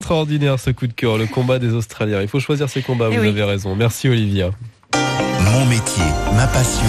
Extraordinaire ce coup de cœur, le combat des Australiens. Il faut choisir ses combats, vous avez raison. Merci Olivia. Mon métier, ma passion,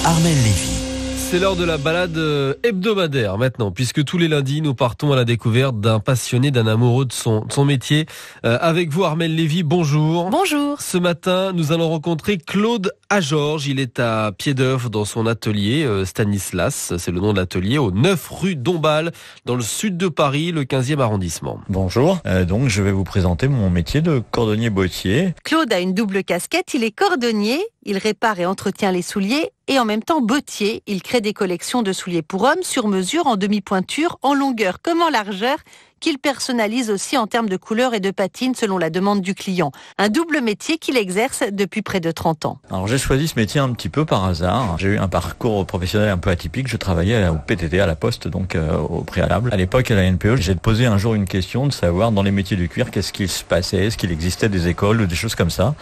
Armelle Lévy. C'est l'heure de la balade hebdomadaire maintenant, puisque tous les lundis, nous partons à la découverte d'un passionné, d'un amoureux de son métier. Avec vous, Armelle Lévy, bonjour. Bonjour. Ce matin, nous allons rencontrer Claude Ajorges. Il est à pied d'œuvre dans son atelier, Stanislas, c'est le nom de l'atelier, au 9 rue Dombasle, dans le sud de Paris, le 15e arrondissement. Bonjour, donc je vais vous présenter mon métier de cordonnier bottier. Claude a une double casquette, il est cordonnier, il répare et entretient les souliers, et en même temps bottier. Il crée des collections de souliers pour hommes sur mesure, en demi-pointure, en longueur comme en largeur, qu'il personnalise aussi en termes de couleur et de patine selon la demande du client. Un double métier qu'il exerce depuis près de 30 ans. Alors j'ai choisi ce métier un petit peu par hasard. J'ai eu un parcours professionnel un peu atypique. Je travaillais au PTT, à la Poste, donc au préalable. À l'époque, à la NPE, j'ai posé un jour une question de savoir dans les métiers du cuir, qu'est-ce qu'il se passait, est-ce qu'il existait des écoles ou des choses comme ça.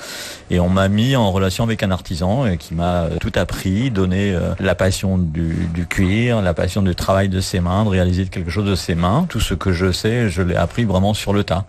Et on m'a mis en relation avec un artisan qui m'a tout appris, donné la passion du cuir, la passion du travail de ses mains, de réaliser quelque chose de ses mains. Tout ce que je sais, je l'ai appris vraiment sur le tas.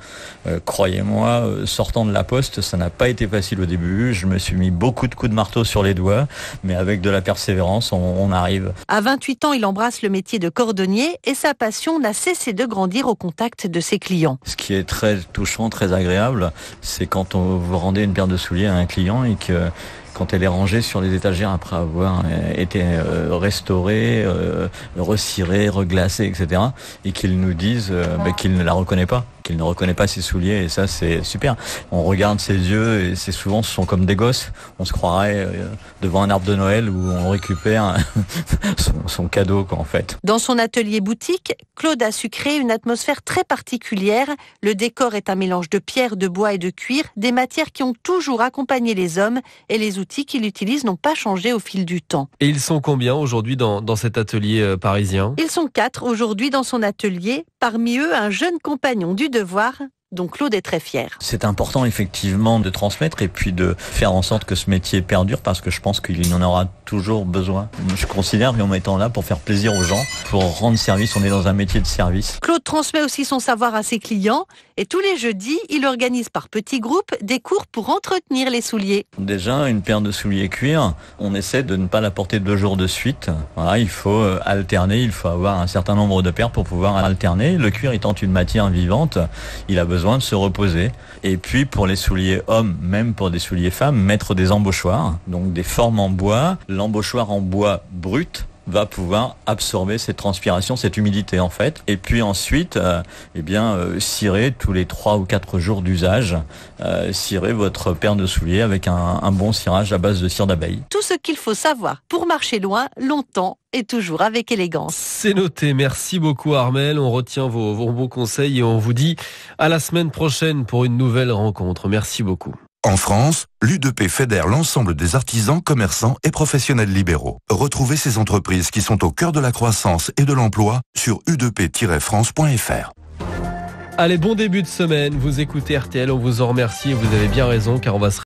Croyez-moi, sortant de la Poste, ça n'a pas été facile au début. Je me suis mis beaucoup de coups de marteau sur les doigts, mais avec de la persévérance, on arrive. À 28 ans, il embrasse le métier de cordonnier et sa passion n'a cessé de grandir au contact de ses clients. Ce qui est très touchant, très agréable, c'est quand vous rendez une paire de souliers à un client et que quand elle est rangée sur les étagères après avoir été restaurée, recirée, reglacée, etc. et qu'ils nous disent qu'ils ne la reconnaît pas, qu'il ne reconnaît pas ses souliers, et ça c'est super. On regarde ses yeux et c'est souvent, ce sont comme des gosses. On se croirait devant un arbre de Noël où on récupère son cadeau en fait. Dans son atelier boutique, Claude a su créer une atmosphère très particulière. Le décor est un mélange de pierre, de bois et de cuir, des matières qui ont toujours accompagné les hommes, et les outils qu'il utilise n'ont pas changé au fil du temps. Et ils sont combien aujourd'hui dans cet atelier parisien ? Ils sont 4 aujourd'hui dans son atelier, parmi eux un jeune compagnon du devoir dont Claude est très fier. C'est important effectivement de transmettre et puis de faire en sorte que ce métier perdure, parce que je pense qu'il y en aura toujours besoin. Je considère qu'en étant là pour faire plaisir aux gens, pour rendre service, on est dans un métier de service. Claude transmet aussi son savoir à ses clients et tous les jeudis, il organise par petits groupes des cours pour entretenir les souliers. Déjà, une paire de souliers cuir, on essaie de ne pas la porter 2 jours de suite. Voilà, il faut alterner, il faut avoir un certain nombre de paires pour pouvoir alterner. Le cuir étant une matière vivante, il a besoin de se reposer. Et puis pour les souliers hommes, même pour des souliers femmes, mettre des embauchoirs, donc des formes en bois. L'embauchoir en bois brut va pouvoir absorber cette transpiration, cette humidité en fait. Et puis ensuite, cirer tous les 3 ou 4 jours d'usage, cirer votre paire de souliers avec un bon cirage à base de cire d'abeille. Tout ce qu'il faut savoir pour marcher loin, longtemps et toujours avec élégance. C'est noté, merci beaucoup Armelle, on retient vos bons conseils et on vous dit à la semaine prochaine pour une nouvelle rencontre. Merci beaucoup. En France, l'U2P fédère l'ensemble des artisans, commerçants et professionnels libéraux. Retrouvez ces entreprises qui sont au cœur de la croissance et de l'emploi sur u2p-france.fr. Allez, bon début de semaine, vous écoutez RTL, on vous en remercie et vous avez bien raison car on va se